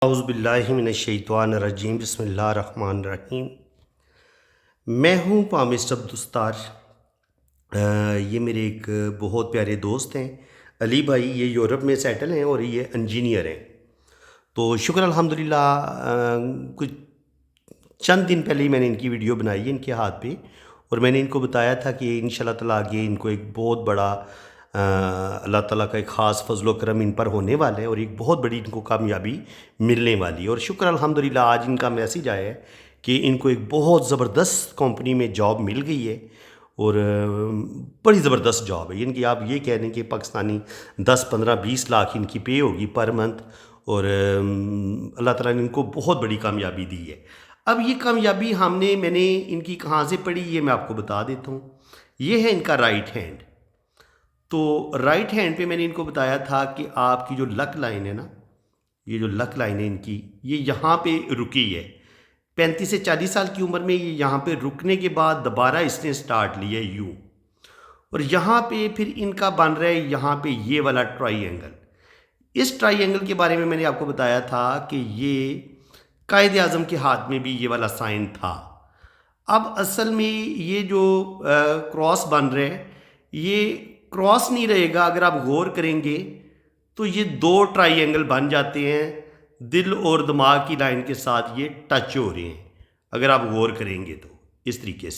औज़ुबिल्लाहिमिनश्शैतानिर्रजीम बिस्मिल्लाहिर्रहमानिर्रहीम। मैं हूँ पामिस्ट अब्दुस्तार। ये मेरे एक बहुत प्यारे दोस्त हैं अली भाई। ये यूरोप में सेटल हैं और ये इंजीनियर हैं। तो शुक्र अल्हम्दुलिल्लाह, कुछ चंद दिन पहले ही मैंने इनकी वीडियो बनाई है इनके हाथ पे, और मैंने इनको बताया था कि इंशाल्लाह ताला आगे इनको एक बहुत बड़ा अल्लाह ताला का एक ख़ास फजलो करम इन पर होने वाला है और एक बहुत बड़ी इनको कामयाबी मिलने वाली है। और शुक्र अल्हम्दुलिल्लाह आज इनका मैसेज आया है कि इनको एक बहुत ज़बरदस्त कंपनी में जॉब मिल गई है और बड़ी ज़बरदस्त जॉब है इनकी। आप ये कह रहे हैं कि पाकिस्तानी 10, 15, 20 लाख इनकी पे होगी पर मंथ, और अल्लाह ताला ने इनको बहुत बड़ी कामयाबी दी है। अब ये कामयाबी मैंने इनकी कहाँ से पढ़ी ये मैं आपको बता देता हूँ। ये है इनका राइट हैंड। तो राइट हैंड पे मैंने इनको बताया था कि आपकी जो लक लाइन है ना, ये जो लक लाइन है इनकी, ये यहाँ पे रुकी है। 35 से 40 साल की उम्र में ये यहाँ पे रुकने के बाद दोबारा इसने स्टार्ट लिया यूँ, और यहाँ पे फिर इनका बन रहा है यहाँ पे ये वाला ट्राइंगल। इस ट्राइंगल के बारे में मैंने आपको बताया था कि ये कायद आज़म के हाथ में भी ये वाला साइन था। अब असल में ये जो क्रॉस बन रहा है ये क्रॉस नहीं रहेगा। अगर आप गौर करेंगे तो ये दो ट्राइंगल बन जाते हैं, दिल और दिमाग की लाइन के साथ ये टच हो रहे हैं। अगर आप गौर करेंगे तो इस तरीके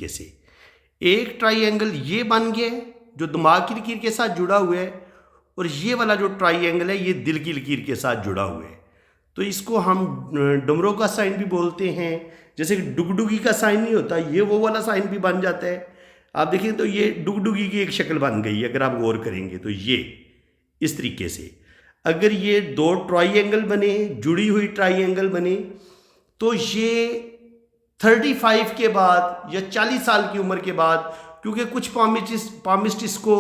से एक ट्राइंगल ये बन गया है जो दिमाग की लकीर के साथ जुड़ा हुआ है, और ये वाला जो ट्राइंगल है ये दिल की लकीर के साथ जुड़ा हुआ है। तो इसको हम डुमरों का साइन भी बोलते हैं। जैसे कि डुगडुगी का साइन नहीं होता, ये वो वाला साइन भी बन जाता है। आप देखिए तो ये डुगडुगी की एक शक्ल बन गई है। अगर आप गौर करेंगे तो ये इस तरीके से अगर ये दो ट्राइंगल बने, जुड़ी हुई ट्राइंगल बने, तो ये 35 के बाद या 40 साल की उम्र के बाद, क्योंकि कुछ पामिस्टिस्ट को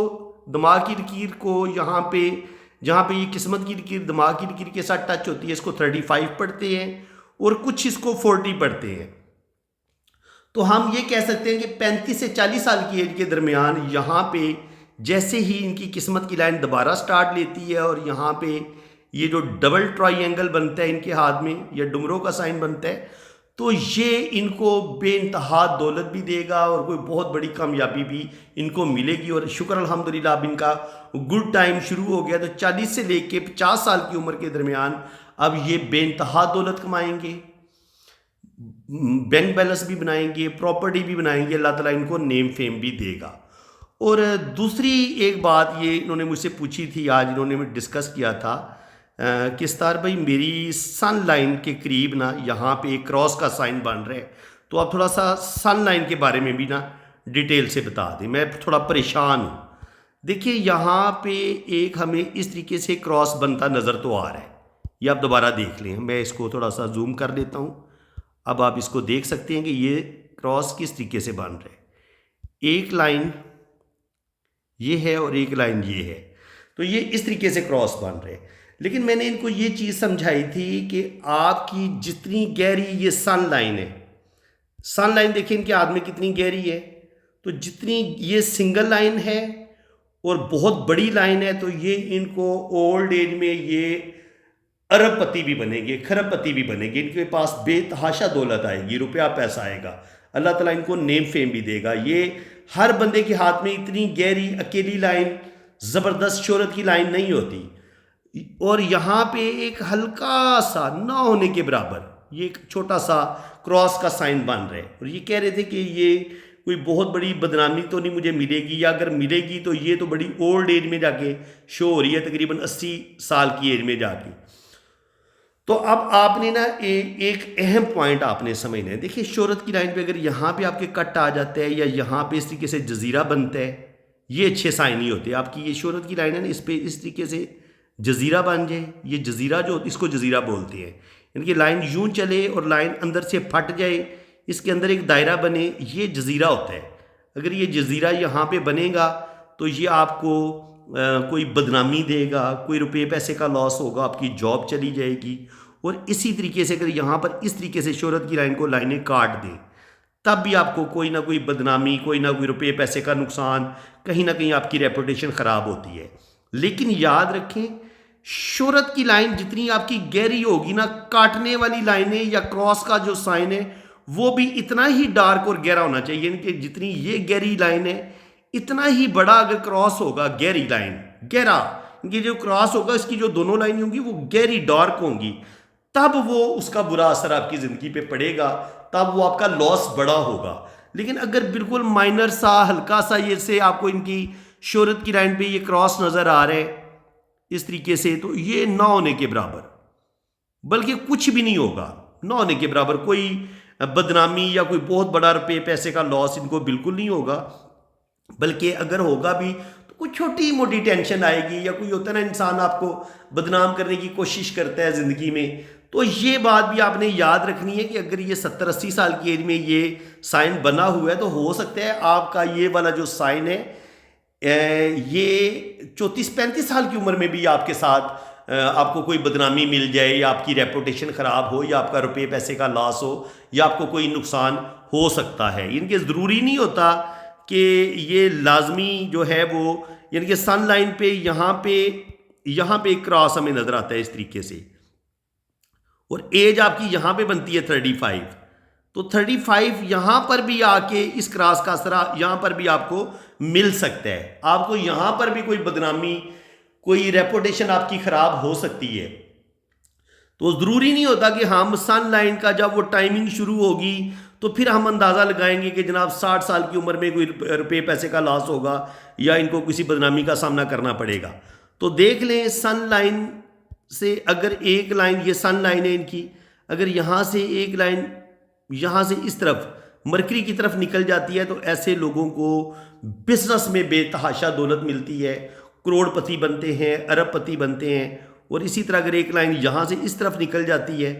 दिमाग की लकीर को यहाँ पे जहाँ पे ये किस्मत की लकीर दिमाग की लकीर के साथ टच होती है इसको 35 पढ़ते हैं, और कुछ इसको 40 पढ़ते हैं। तो हम ये कह सकते हैं कि 35 से 40 साल की एज के दरमियान यहाँ पे जैसे ही इनकी किस्मत की लाइन दोबारा स्टार्ट लेती है, और यहाँ पे ये जो डबल ट्राइंगल बनता है इनके हाथ में या डुमरों का साइन बनता है, तो ये इनको बेइंतहा दौलत भी देगा और कोई बहुत बड़ी कामयाबी भी इनको मिलेगी। और शुक्र अल्हम्दुलिल्लाह अब इनका गुड टाइम शुरू हो गया। तो 40 से लेके 50 साल की उम्र के दरमियान अब ये बेइंतहा दौलत कमाएंगे, बैंक बैलेंस भी बनाएंगे, प्रॉपर्टी भी बनाएंगे। अल्लाह ताला इनको नेम फेम भी देगा। और दूसरी एक बात ये इन्होंने मुझसे पूछी थी, आज इन्होंने डिस्कस किया था कि स्तार भाई मेरी सन लाइन के करीब ना यहाँ पे एक क्रॉस का साइन बन रहा है, तो आप थोड़ा सा सन लाइन के बारे में भी ना डिटेल से बता दें, मैं थोड़ा परेशान हूँ। देखिए यहाँ पे एक हमें इस तरीके से क्रॉस बनता नज़र तो आ रहा है, ये आप दोबारा देख लें। मैं इसको थोड़ा सा जूम कर देता हूँ। अब आप इसको देख सकते हैं कि ये क्रॉस किस तरीके से बन रहा है। एक लाइन ये है और एक लाइन ये है, तो ये इस तरीके से क्रॉस बन रहे हैं। लेकिन मैंने इनको ये चीज़ समझाई थी कि आपकी जितनी गहरी ये सन लाइन है, सन लाइन देखिए इनके हाथ में कितनी गहरी है, तो जितनी ये सिंगल लाइन है और बहुत बड़ी लाइन है, तो ये इनको ओल्ड एज में ये अरबपति भी बनेंगे, खरबपति भी बनेंगे। इनके पास बेतहाशा दौलत आएगी, रुपया पैसा आएगा। अल्लाह ताला इनको नेम फेम भी देगा। ये हर बंदे के हाथ में इतनी गहरी अकेली लाइन, ज़बरदस्त शोहरत की लाइन नहीं होती। और यहाँ पे एक हल्का सा ना होने के बराबर ये एक छोटा सा क्रॉस का साइन बन रहा है, और ये कह रहे थे कि ये कोई बहुत बड़ी बदनामी तो नहीं मुझे मिलेगी, या अगर मिलेगी तो ये तो बड़ी ओल्ड एज में जाके शो हो रही है, तकरीबन 80 साल की एज में जाके। तो अब आपने ना एक अहम पॉइंट आपने समझना है। देखिए शोहरत की लाइन पे अगर यहाँ पे आपके कट आ जाता है या यहाँ पे इस तरीके से जजीरा बनता है, ये अच्छे साइन नहीं होते। आपकी ये शोहरत की लाइन है ना, इस पे इस तरीके से जजीरा बन जाए, ये जजीरा जो इसको जजीरा बोलते हैं। इनकी लाइन यूं चले और लाइन अंदर से फट जाए, इसके अंदर एक दायरा बने, ये जजीरा होता है। अगर ये जजीरा यहाँ पे बनेगा तो ये आपको कोई बदनामी देगा, कोई रुपये पैसे का लॉस होगा, आपकी जॉब चली जाएगी। और इसी तरीके से अगर यहाँ पर इस तरीके से शोहरत की लाइन को लाइनें काट दें, तब भी आपको कोई ना कोई बदनामी, कोई ना कोई रुपये पैसे का नुकसान, कहीं ना कहीं आपकी रेपुटेशन ख़राब होती है। लेकिन याद रखें शोहरत की लाइन जितनी आपकी गहरी होगी ना, काटने वाली लाइनें या क्रॉस का जो साइन है वो भी इतना ही डार्क और गहरा होना चाहिए। यानी कि जितनी ये गहरी लाइन है इतना ही बड़ा अगर क्रॉस होगा, गहरी लाइन गहरा, ये जो क्रॉस होगा इसकी जो दोनों लाइन होंगी वो गहरी डार्क होंगी, तब वो उसका बुरा असर आपकी ज़िंदगी पे पड़ेगा, तब वो आपका लॉस बड़ा होगा। लेकिन अगर बिल्कुल माइनर सा हल्का सा ये से आपको इनकी शोहरत की लाइन पे ये क्रॉस नज़र आ रहे हैं इस तरीके से, तो ये ना होने के बराबर, बल्कि कुछ भी नहीं होगा, ना होने के बराबर। कोई बदनामी या कोई बहुत बड़ा रुपये पैसे का लॉस इनको बिल्कुल नहीं होगा, बल्कि अगर होगा भी तो कुछ छोटी मोटी टेंशन आएगी, या कोई होता है ना इंसान आपको बदनाम करने की कोशिश करता है ज़िंदगी में। तो ये बात भी आपने याद रखनी है कि अगर ये 70-80 साल की एज में ये साइन बना हुआ है तो हो सकता है आपका ये वाला जो साइन है ये 34-35 साल की उम्र में भी आपके साथ आपको कोई बदनामी मिल जाए, या आपकी रेपुटेशन ख़राब हो, या आपका रुपये पैसे का लॉस हो, या आपको कोई नुकसान हो सकता है। इनके ज़रूरी नहीं होता कि ये लाजमी जो है वो, यानी कि सन लाइन पे यहाँ पे एक क्रॉस हमें नज़र आता है इस तरीके से, और एज आपकी यहाँ पे बनती है 35, तो 35 यहाँ पर भी आके इस क्रॉस का असर यहाँ पर भी आपको मिल सकता है। आपको यहाँ पर भी कोई बदनामी, कोई रेपुटेशन आपकी ख़राब हो सकती है। तो ज़रूरी नहीं होता कि हम सन लाइन का जब वो टाइमिंग शुरू होगी तो फिर हम अंदाज़ा लगाएंगे कि जनाब 60 साल की उम्र में कोई रुपये पैसे का लॉस होगा या इनको किसी बदनामी का सामना करना पड़ेगा। तो देख लें सन लाइन से, अगर एक लाइन, ये सन लाइन है इनकी, अगर यहाँ से एक लाइन यहाँ से इस तरफ मरकरी की तरफ निकल जाती है तो ऐसे लोगों को बिजनेस में बेतहाशा दौलत मिलती है, करोड़पति बनते हैं, अरबपति बनते हैं। और इसी तरह अगर एक लाइन यहाँ से इस तरफ निकल जाती है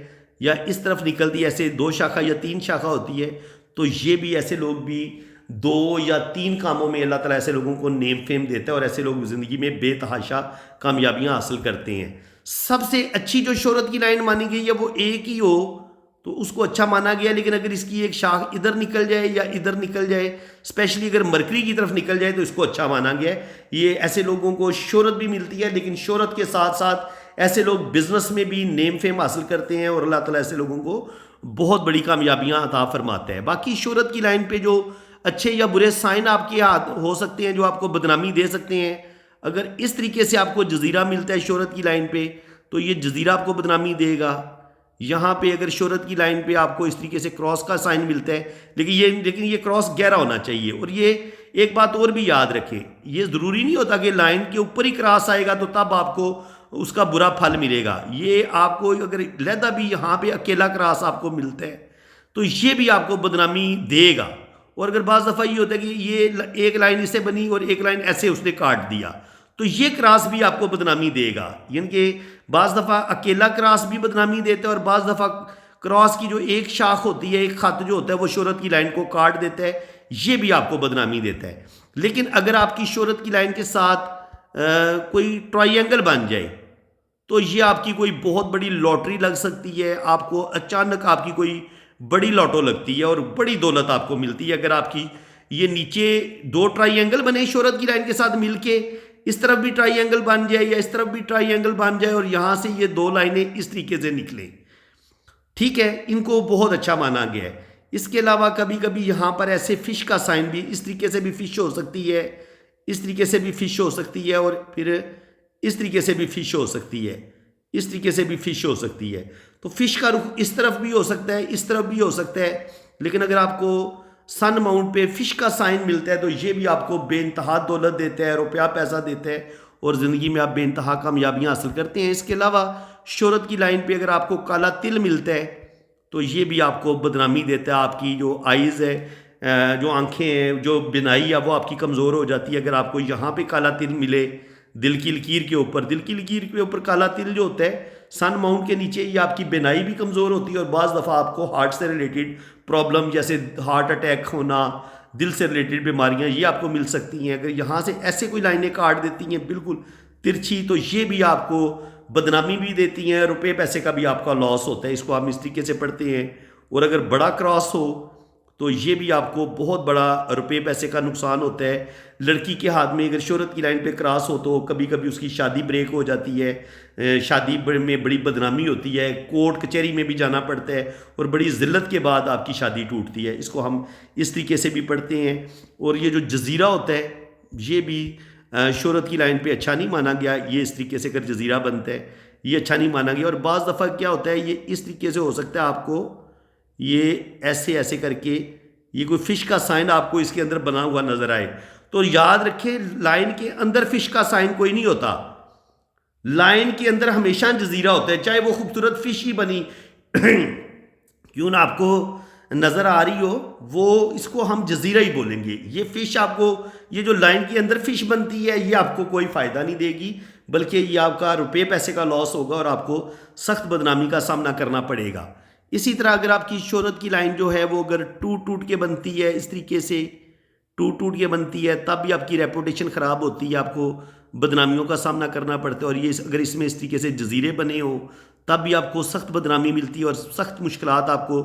या इस तरफ निकलती है, ऐसे 2 शाखा या 3 शाखा होती है, तो ये भी ऐसे लोग भी 2 या 3 कामों में अल्लाह ताला ऐसे लोगों को नेम फेम देता है और ऐसे लोग ज़िंदगी में बेतहाशा कामयाबियाँ हासिल करते हैं। सबसे अच्छी जो शोहरत की लाइन मानी गई है वो एक ही हो तो उसको अच्छा माना गया, लेकिन अगर इसकी एक शाख इधर निकल जाए या इधर निकल जाए, स्पेशली अगर मरकरी की तरफ निकल जाए, तो इसको अच्छा माना गया है। ये ऐसे लोगों को शोहरत भी मिलती है, लेकिन शोहरत के साथ साथ ऐसे लोग बिजनेस में भी नेम फेम हासिल करते हैं और अल्लाह ताला ऐसे लोगों को बहुत बड़ी कामयाबियां अता फरमाता है। बाकी शोहरत की लाइन पे जो अच्छे या बुरे साइन आपके हाथ हो सकते हैं जो आपको बदनामी दे सकते हैं, अगर इस तरीके से आपको जजीरा मिलता है शोहरत की लाइन पे तो ये जजीरा आपको बदनामी देगा। यहाँ पे अगर शोहरत की लाइन पे आपको इस तरीके से क्रॉस का साइन मिलता है, लेकिन ये क्रॉस गहरा होना चाहिए। और ये एक बात और भी याद रखें, ये ज़रूरी नहीं होता कि लाइन के ऊपर ही क्रॉस आएगा तो तब आपको उसका बुरा फल मिलेगा। ये आपको अगर लहदा भी यहाँ पे अकेला क्रॉस आपको मिलता है तो ये भी आपको बदनामी देगा। और अगर बाज़ दफ़ा ये होता है कि ये एक लाइन इससे बनी और एक लाइन ऐसे उसने काट दिया तो ये क्रॉस भी आपको बदनामी देगा। यानी कि बाज़ दफ़ा अकेला क्रॉस भी बदनामी देता है और बाज़ दफ़ा क्रॉस की जो एक शाख होती है, एक खत जो होता है वो शोहरत की लाइन को काट देता है, ये भी आपको बदनामी देता है। लेकिन अगर आपकी शोहरत की लाइन के साथ कोई ट्रायंगल बन जाए तो ये आपकी कोई बहुत बड़ी लॉटरी लग सकती है, आपको अचानक आपकी कोई बड़ी लॉटो लगती है और बड़ी दौलत आपको मिलती है। अगर आपकी ये नीचे 2 ट्रायंगल बने शोहरत की लाइन के साथ मिलके, इस तरफ भी ट्रायंगल बन जाए या इस तरफ भी ट्रायंगल बन जाए और यहाँ से ये 2 लाइनें इस तरीके से निकले, ठीक है, इनको बहुत अच्छा माना गया है। इसके अलावा कभी कभी यहाँ पर ऐसे फिश का साइन भी, इस तरीके से भी फिश हो सकती है, इस तरीके से भी फिश हो सकती है, और फिर इस तरीके से भी फिश हो सकती है, इस तरीके से भी फिश हो सकती है। तो फिश का रुख इस तरफ भी हो सकता है, इस तरफ भी हो सकता है। लेकिन अगर आपको सन माउंट पे फिश का साइन मिलता है तो ये भी आपको बेइंतहा दौलत देता है, रुपया पैसा देता है और ज़िंदगी में आप बेइंतहा कामयाबियाँ हासिल करते हैं। इसके अलावा शोहरत की लाइन पे अगर आपको काला तिल मिलता है तो ये भी आपको बदनामी देता है। आपकी जो आइज़ है, जो आंखें हैं, जो बिनाई है, वो आपकी कमज़ोर हो जाती है। अगर आपको यहाँ पे काला तिल मिले दिल की लकीर के ऊपर, दिल की लकीर के ऊपर काला तिल जो होता है सन माउंट के नीचे, ये आपकी बिनाई भी कमज़ोर होती है और बाज़ दफ़ा आपको हार्ट से रिलेटेड प्रॉब्लम जैसे हार्ट अटैक होना, दिल से रिलेटेड बीमारियां ये आपको मिल सकती हैं। अगर यहाँ से ऐसे कोई लाइनें काट देती हैं बिल्कुल तिरछी तो ये भी आपको बदनामी भी देती हैं, रुपये पैसे का भी आपका लॉस होता है। इसको आप इस तरीके से पढ़ते हैं। और अगर बड़ा क्रॉस हो तो ये भी आपको बहुत बड़ा रुपए पैसे का नुकसान होता है। लड़की के हाथ में अगर शोहरत की लाइन पे क्रॉस हो तो कभी कभी उसकी शादी ब्रेक हो जाती है, शादी में बड़ी बदनामी होती है, कोर्ट कचहरी में भी जाना पड़ता है और बड़ी ज़िल्लत के बाद आपकी शादी टूटती है। इसको हम इस तरीके से भी पढ़ते हैं। और ये जो जजीरा होता है ये भी शोहरत की लाइन पे अच्छा नहीं माना गया। ये इस तरीके से अगर जजीरा बनता है ये अच्छा नहीं माना गया। और बाज़ दफ़ा क्या होता है ये इस तरीके से हो सकता है, आपको ये ऐसे ऐसे करके ये कोई फ़िश का साइन आपको इसके अंदर बना हुआ नज़र आए तो याद रखें लाइन के अंदर फ़िश का साइन कोई नहीं होता, लाइन के अंदर हमेशा जजीरा होता है, चाहे वो खूबसूरत फ़िश ही बनी क्यों ना आपको नज़र आ रही हो, वो इसको हम जजीरा ही बोलेंगे। ये फ़िश आपको, ये जो लाइन के अंदर फ़िश बनती है ये आपको कोई फ़ायदा नहीं देगी, बल्कि ये आपका रुपये पैसे का लॉस होगा और आपको सख्त बदनामी का सामना करना पड़ेगा। इसी तरह अगर आपकी शोहरत की लाइन जो है वो अगर टूट टूट के बनती है, इस तरीके से टूट टूट के बनती है, तब भी आपकी रेपुटेशन ख़राब होती है, आपको बदनामियों का सामना करना पड़ता है। और ये अगर इसमें इस तरीके से जजीरे बने हो तब भी आपको सख्त बदनामी मिलती है और सख्त मुश्किलात आपको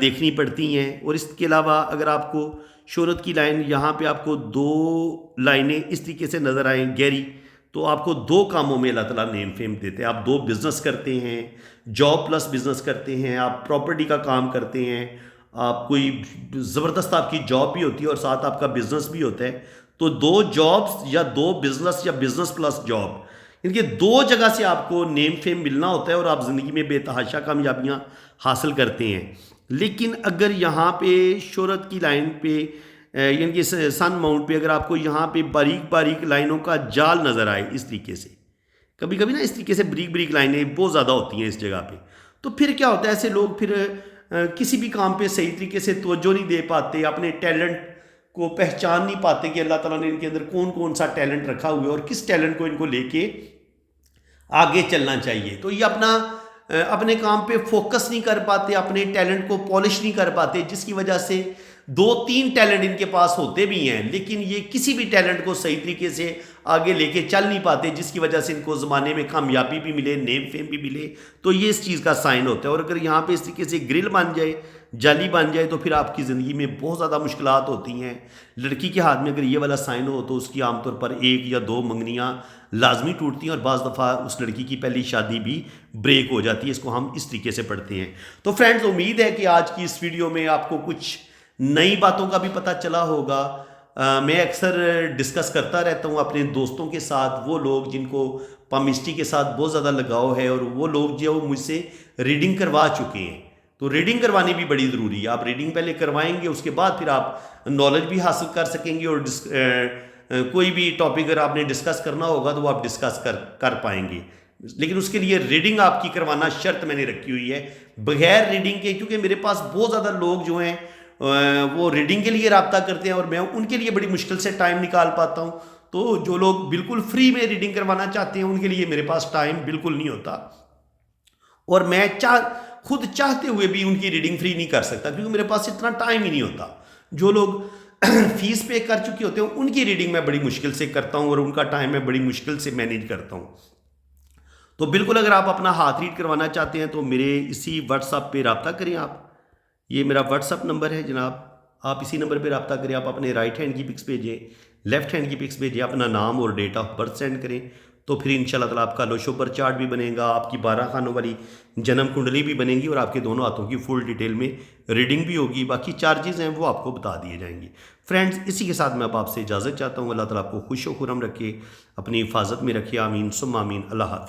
देखनी पड़ती हैं। और इसके अलावा अगर आपको शोहरत की लाइन यहाँ पे आपको दो लाइनें इस तरीके से नज़र आएँ गहरी, तो आपको दो कामों में अल्लाह ताला नेम फेम देते हैं। आप दो बिज़नेस करते हैं, जॉब प्लस बिज़नेस करते हैं, आप प्रॉपर्टी का काम करते हैं, आप कोई ज़बरदस्त आपकी जॉब भी होती है और साथ आपका बिज़नेस भी होता है, तो दो जॉब्स या दो बिज़नेस या बिज़नेस प्लस जॉब, इनके दो जगह से आपको नेम फेम मिलना होता है और आप ज़िंदगी में बेतहाशा कामयाबियाँ हासिल करते हैं। लेकिन अगर यहाँ पे शोहरत की लाइन पे यानी कि सन माउंट पे अगर आपको यहाँ पे बारीक बारीक लाइनों का जाल नज़र आए इस तरीके से, कभी कभी ना इस तरीके से बारीक बारीक लाइनें बहुत ज़्यादा होती हैं इस जगह पे, तो फिर क्या होता है, ऐसे लोग फिर किसी भी काम पे सही तरीके से तवज्जो नहीं दे पाते, अपने टैलेंट को पहचान नहीं पाते कि अल्लाह ताला ने इनके अंदर कौन कौन सा टैलेंट रखा हुआ है और किस टैलेंट को इनको लेके आगे चलना चाहिए। तो ये अपने काम पे फोकस नहीं कर पाते, अपने टैलेंट को पॉलिश नहीं कर पाते, जिसकी वजह से दो तीन टैलेंट इनके पास होते भी हैं लेकिन ये किसी भी टैलेंट को सही तरीके से आगे लेके चल नहीं पाते, जिसकी वजह से इनको ज़माने में कामयाबी भी मिले, नेम फेम भी मिले। तो ये इस चीज़ का साइन होता है। और अगर यहाँ पे इस तरीके से ग्रिल बन जाए, जाली बन जाए, तो फिर आपकी ज़िंदगी में बहुत ज़्यादा मुश्किलात होती हैं। लड़की के हाथ में अगर ये वाला साइन हो तो उसकी आमतौर पर एक या दो मंगनियाँ लाजमी टूटती हैं और बाज़ दफ़ा उस लड़की की पहली शादी भी ब्रेक हो जाती है। इसको हम इस तरीके से पढ़ते हैं। तो फ्रेंड्स, उम्मीद है कि आज की इस वीडियो में आपको कुछ नई बातों का भी पता चला होगा। मैं अक्सर डिस्कस करता रहता हूँ अपने दोस्तों के साथ, वो लोग जिनको पामिस्ट्री के साथ बहुत ज़्यादा लगाव है और वो लोग जो मुझसे रीडिंग करवा चुके हैं। तो रीडिंग करवानी भी बड़ी ज़रूरी है। आप रीडिंग पहले करवाएंगे, उसके बाद फिर आप नॉलेज भी हासिल कर सकेंगे और कोई भी टॉपिक अगर आपने डिस्कस करना होगा तो वो आप डिस्कस कर पाएंगे। लेकिन उसके लिए रीडिंग आपकी करवाना शर्त मैंने रखी हुई है। बगैर रीडिंग के, क्योंकि मेरे पास बहुत ज़्यादा लोग जो हैं वो रीडिंग के लिए रब्ता करते हैं और मैं उनके लिए बड़ी मुश्किल से टाइम निकाल पाता हूँ। तो जो लोग बिल्कुल फ्री में रीडिंग करवाना चाहते हैं उनके लिए मेरे पास टाइम बिल्कुल नहीं होता और मैं खुद चाहते हुए भी उनकी रीडिंग फ्री नहीं कर सकता, क्योंकि मेरे पास इतना टाइम ही नहीं होता। जो लोग फीस पे कर चुके होते हैं उनकी रीडिंग मैं बड़ी मुश्किल से करता हूँ और उनका टाइम मैं बड़ी मुश्किल से मैनेज करता हूँ। तो बिल्कुल अगर आप अपना हाथ रीड करवाना चाहते हैं तो मेरे इसी व्हाट्सएप पे रब्ता करें। आप, ये मेरा व्हाट्सअप नंबर है जनाब, आप इसी नंबर पे रब्ता करें। आप अपने राइट हैंड की पिक्स भेजें, लेफ्ट हैंड की पिक्स भेजें, अपना नाम और डेट ऑफ बर्थ सेंड करें, तो फिर इंशाल्लाह ताला आपका लोशो पर चार्ट भी बनेगा, आपकी 12 खानों वाली जन्म कुंडली भी बनेगी और आपके दोनों हाथों की फुल डिटेल में रीडिंग भी होगी। बाकी चार्जेस हैं वो आपको बता दिए जाएंगे। फ्रेंड्स, इसी के साथ मैं अब आपसे इजाज़त चाहता हूँ। अल्लाह ताला आपको खुश व खुरम रखे, अपनी हिफाजत में रखे। आमीन सुम्मा आमीन। अल्लाह हाफ़िज़।